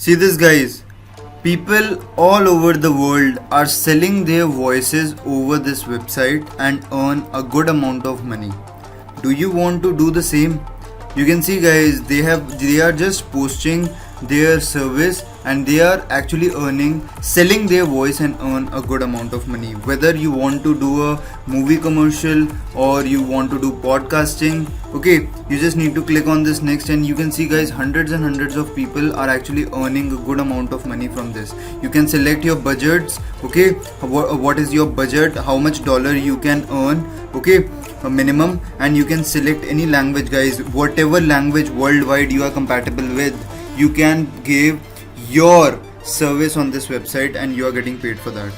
See this, guys. People all over the world are selling their voices over this website and earn a good amount of money. Do you want to do the same? You can see, guys, they are just posting their service and they are actually selling their voice and earn a good amount of money. Whether you want to do a movie commercial or you want to do podcasting, okay, you just need to click on this next and you can see, guys, hundreds and hundreds of people are actually earning a good amount of money from this. You can select your budgets, okay, what is your budget, how much dollar you can earn, okay, a minimum, and you can select any language, guys, whatever language worldwide you are compatible with. You can give your service on this website and you are getting paid for that.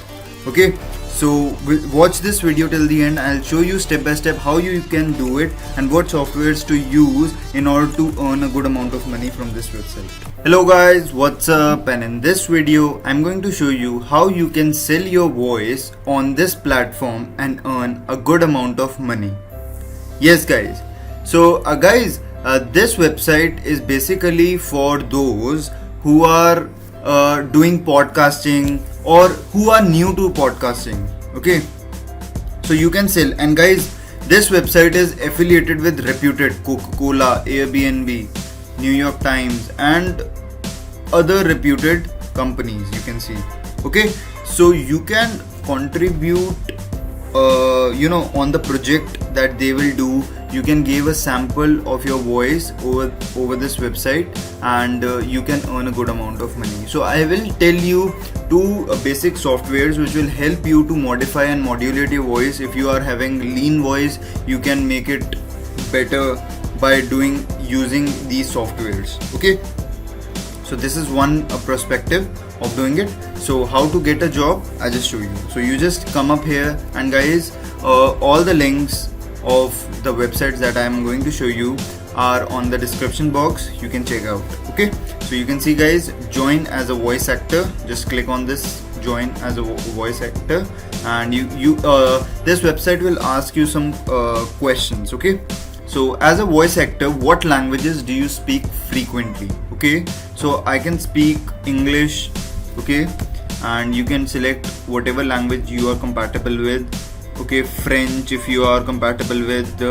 Okay, so watch this video till the end. I'll show you step by step how you can do it and what softwares to use in order to earn a good amount of money from this website. Hello guys, what's up? And in this video I'm going to show you how you can sell your voice on this platform and earn a good amount of money. Yes guys, so this website is basically for those who are doing podcasting or who are new to podcasting. Okay, so you can sell, and guys, this website is affiliated with reputed Coca-Cola, Airbnb, New York Times and other reputed companies. You can see. Okay, so you can contribute on the project that they will do. You can give a sample of your voice over this website and you can earn a good amount of money. So I will tell you two basic softwares which will help you to modify and modulate your voice. If you are having lean voice, you can make it better by using these softwares. Okay, so this is one perspective of doing it. So how to get a job, I just show you. So you just come up here, and guys, all the links of the websites that I am going to show you are on the description box. You can check out. Okay, so you can see, guys, join as a voice actor. Just click on this join as a voice actor, and this website will ask you some questions. Okay, so as a voice actor, what languages do you speak frequently? Okay, so I can speak English. Okay, and you can select whatever language you are compatible with. Okay, French if you are compatible with,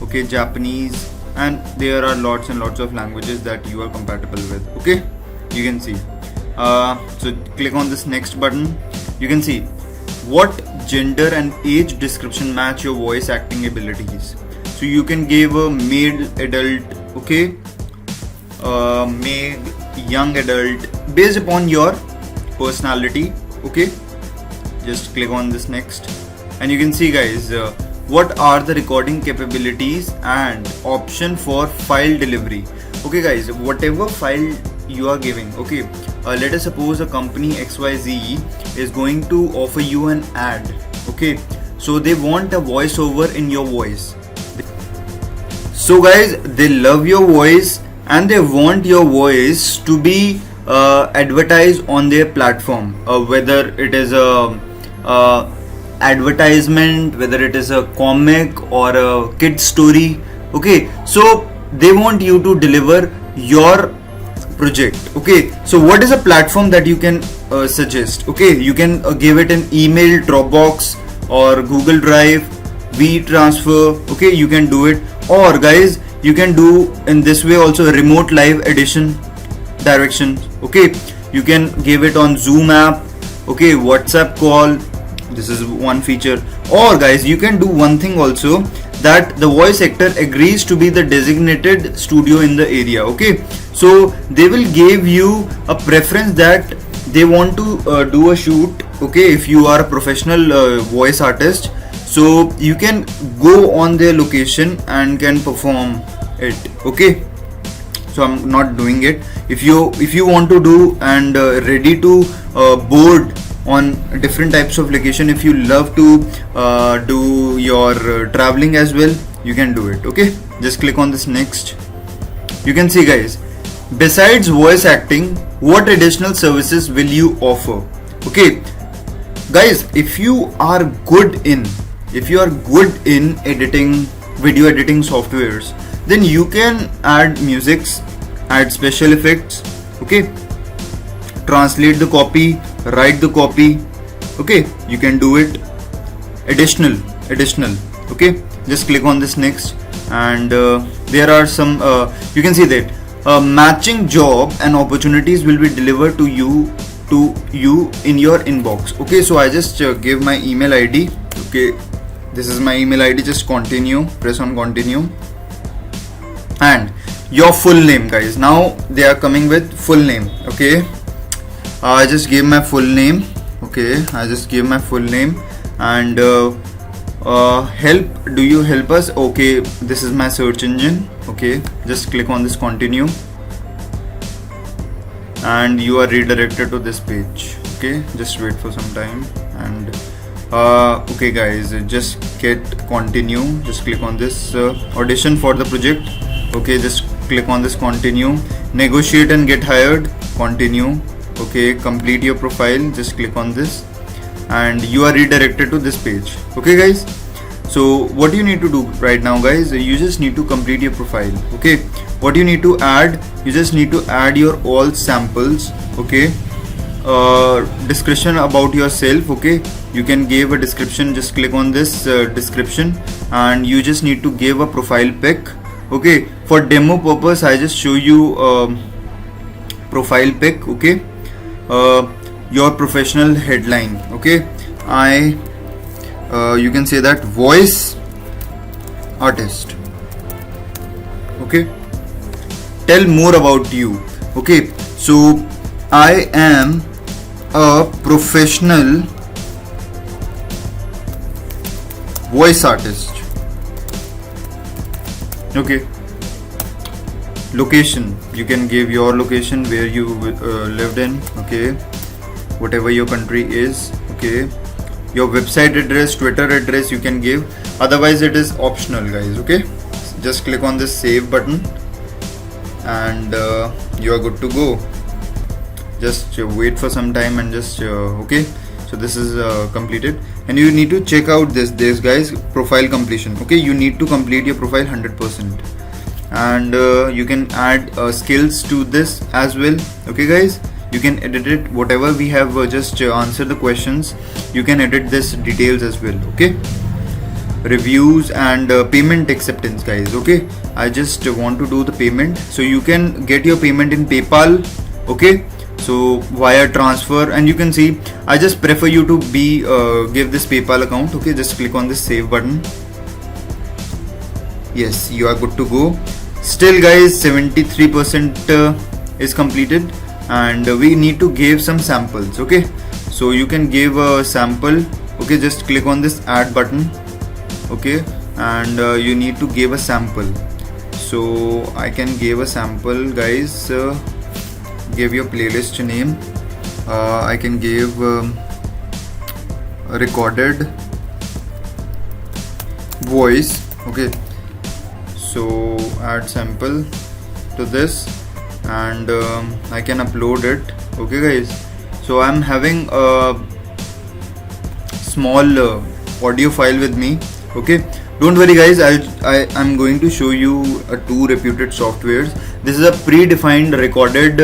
okay, Japanese, and there are lots and lots of languages that you are compatible with. Okay, you can see. So click on this next button. You can see what gender and age description match your voice acting abilities. So you can give a male adult, okay, male young adult based upon your personality. Okay, just click on this next. And you can see, guys, what are the recording capabilities and option for file delivery. Okay guys, whatever file you are giving, okay, let us suppose a company XYZ is going to offer you an ad. Okay, so they want a voiceover in your voice. So guys, they love your voice and they want your voice to be advertised on their platform, whether it is a advertisement, whether it is a comic or a kid story. Okay, so they want you to deliver your project. Okay, so what is a platform that you can suggest? Okay, you can give it an email, Dropbox or Google Drive, WeTransfer. Okay, you can do it, or guys, you can do in this way also a remote live edition direction. Okay, you can give it on Zoom app, okay, WhatsApp call. This is one feature. Or guys, you can do one thing also, that the voice actor agrees to be the designated studio in the area. Okay, so they will give you a preference that they want to do a shoot. Okay, if you are a professional voice artist, so you can go on their location and can perform it. Okay, so I'm not doing it. If you want to do and ready to board on different types of location, if you love to do your traveling as well, you can do it. Okay, just click on this next. You can see, guys, besides voice acting, what additional services will you offer? Okay guys, if you are good in editing, video editing softwares, then you can add musics, add special effects. Okay, translate the copy, write the copy. Okay, you can do it. Additional. Okay, just click on this next, and there are some you can see that matching job and opportunities will be delivered to you in your inbox. Okay, so I just give my email ID. Okay, this is my email ID. Just continue, press on continue, and your full name, guys. Now they are coming with full name. Okay, I just gave my full name. Okay, I just gave my full name, and help, do you help us? Okay, this is my search engine. Okay, just click on this continue, and you are redirected to this page. Okay, just wait for some time, and okay guys, just get continue, just click on this audition for the project. Okay, just click on this continue, negotiate and get hired, continue. Okay, complete your profile, just click on this, and you are redirected to this page. Okay guys, so what you need to do right now, guys, you just need to complete your profile. Okay, what you need to add, you just need to add your all samples. Okay, description about yourself. Okay, you can give a description, just click on this description, and you just need to give a profile pic. Okay, for demo purpose I just show you profile pic. Okay, your professional headline. Okay, you can say that voice artist. Okay, tell more about you. Okay, so I am a professional voice artist. Okay, location, you can give your location, where you lived in. Okay, whatever your country is. Okay, your website address, Twitter address you can give, otherwise it is optional, guys. Okay, just click on this save button, and you are good to go. Just wait for some time, and just okay, so this is completed, and you need to check out this guys, profile completion. Okay, you need to complete your profile 100%, and you can add skills to this as well. Okay guys, you can edit it, whatever we have just answered the questions, you can edit this details as well. Okay, reviews and payment acceptance, guys. Okay, I just want to do the payment, so you can get your payment in PayPal. Okay, so via transfer, and you can see I just prefer you to be give this PayPal account. Okay, just click on this save button. Yes, you are good to go. Still guys, 73% is completed, and we need to give some samples. Okay, so you can give a sample. Okay, just click on this add button. Okay, and you need to give a sample, so I can give a sample, guys. Give your playlist name. I can give a recorded voice. Okay, so add sample to this, and I can upload it. Okay guys, so I'm having a small audio file with me. Okay, don't worry guys, I'm going to show you two reputed softwares. This is a predefined recorded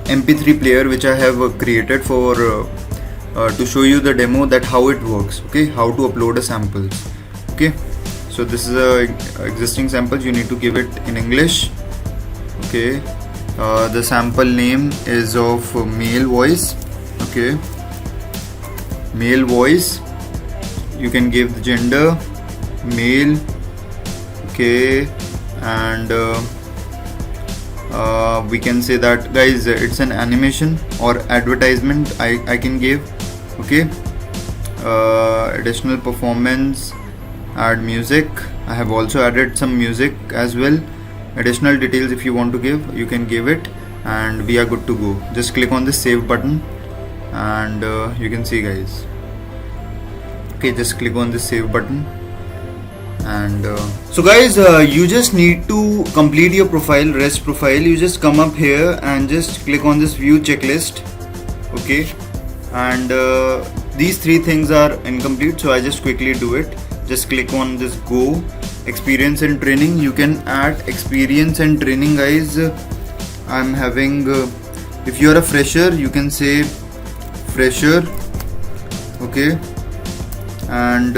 MP3 player which I have created for to show you the demo that how it works. Okay, how to upload a samples. Okay, so this is a existing samples, you need to give it in English. Okay, the sample name is of male voice. Okay, male voice, you can give the gender male. Okay, and we can say that guys, it's an animation or advertisement I can give. Okay, additional performance, add music. I have also added some music as well. Additional details if you want to give, you can give it, and we are good to go. Just click on the save button, and you can see guys. Okay, just click on the save button, and so guys, you just need to complete your profile, REST profile. You just come up here and just click on this view checklist. Okay, and these three things are incomplete, so I just quickly do it. Just click on this go experience and training. You can add experience and training, guys. I'm having If you are a fresher, you can say fresher. Okay, and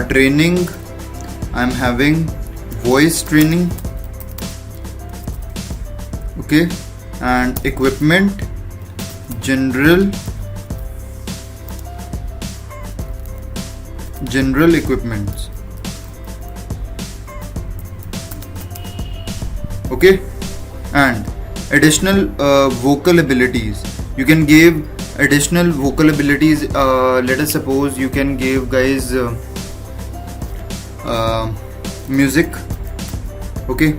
training, I'm having voice training. Okay, and equipment, general equipments. Okay, and additional vocal abilities, you can give additional vocal abilities. Let us suppose you can give guys music. Okay,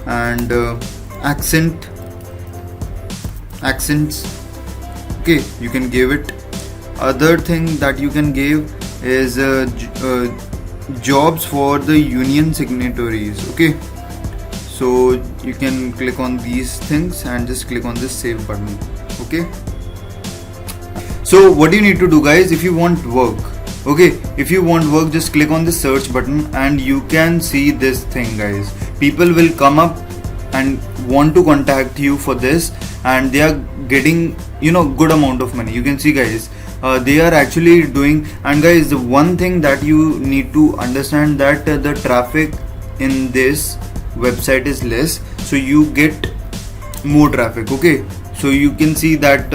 and accents. Okay, you can give it. Other thing that you can give is jobs for the union signatories. Okay, so you can click on these things and just click on this save button. Okay, so what you need to do guys, if you want work, okay, if you want work, just click on the search button and you can see this thing guys. People will come up and want to contact you for this, and they are getting good amount of money. You can see guys, they are actually doing. And guys, the one thing that you need to understand, that the traffic in this website is less, so you get more traffic. Okay, so you can see that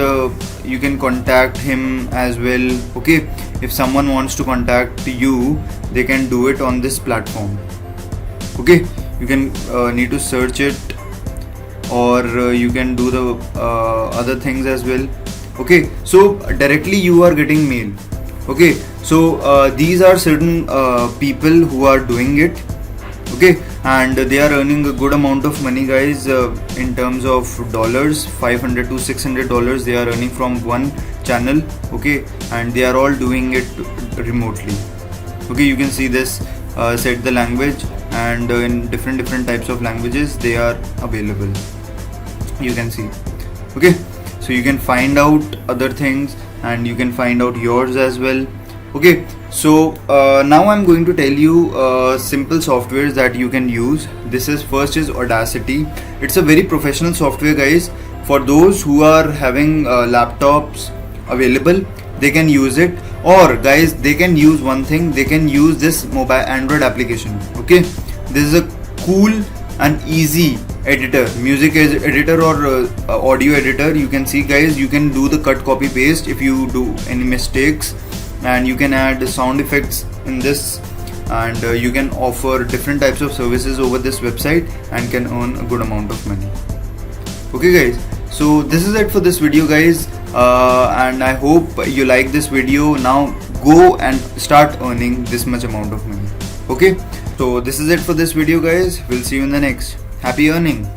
you can contact him as well. Okay, if someone wants to contact you, they can do it on this platform. Okay, you can need to search it, or you can do the other things as well. Okay, so directly you are getting mail. Okay, so these are certain people who are doing it. Okay, and they are earning a good amount of money guys, in terms of dollars, $500 to $600 they are earning from one channel. Okay, and they are all doing it remotely. Okay, you can see this, set the language, and in different types of languages they are available. You can see. Okay, so you can find out other things and you can find out yours as well. Okay, so now I'm going to tell you simple softwares that you can use. First is Audacity. It's a very professional software guys. For those who are having laptops available, they can use it. Or guys, they can use one thing, they can use this mobile Android application. Okay, this is a cool and easy editor, music editor or audio editor. You can see guys, you can do the cut, copy, paste if you do any mistakes, and you can add sound effects in this, and you can offer different types of services over this website and can earn a good amount of money. Okay guys, so this is it for this video guys, and I hope you like this video. Now go and start earning this much amount of money. Okay, so this is it for this video guys. We'll see you in the next. Happy earning.